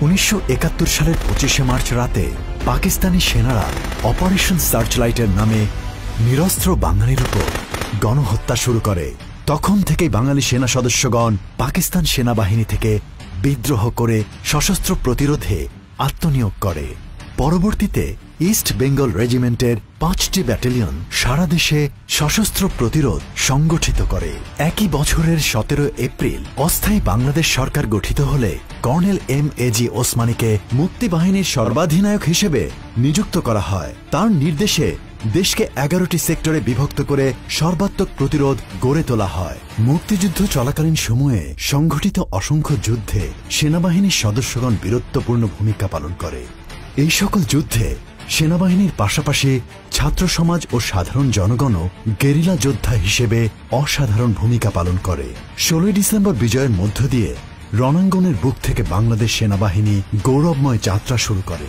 1971 সালের 25শে মার্চ রাতে পাকিস্তানি সেনারা অপারেশন সার্চলাইটের নামে নিরস্ত্র বাঙালির উপর গণহত্যা শুরু করে। তখন থেকেই বাঙালি সেনা সদস্যগণ পাকিস্তান সেনাবাহিনী থেকে বিদ্রোহ করে সশস্ত্র প্রতিরোধে আত্মনিয়োগ করে। পরবর্তীতে ইস্ট বেঙ্গল রেজিমেন্টের 5টি ব্যাটালিয়ন সারা দেশে সশস্ত্র প্রতিরোধ সংগঠিত করে। একই বছরের 17 এপ্রিল অস্থায়ী বাংলাদেশ সরকার গঠিত হলে কর্নেল এম.এ.জি. ওসমানীকে মুক্তিবাহিনীর সর্বাধিনায়ক হিসেবে নিযুক্ত করা হয়। তার নির্দেশে দেশকে 11টি সেক্টরে বিভক্ত করে সর্বাত্মক প্রতিরোধ গড়ে তোলা হয়। মুক্তিযুদ্ধ চলাকালীন সময়ে সংঘটিত অসংখ্য যুদ্ধে সেনাবাহিনীর সদস্যগণ বীরত্বপূর্ণ ভূমিকা পালন করে। এই সকল যুদ্ধে সেনাবাহিনীর পাশাপাশি ছাত্র সমাজ ও সাধারণ জনগণও গেরিলা যোদ্ধা হিসেবে অসাধারণ ভূমিকা পালন করে। 16 ডিসেম্বর বিজয়ের মধ্য দিয়ে রণাঙ্গনের বুক থেকে বাংলাদেশ সেনাবাহিনী গৌরবময় যাত্রা শুরু করে।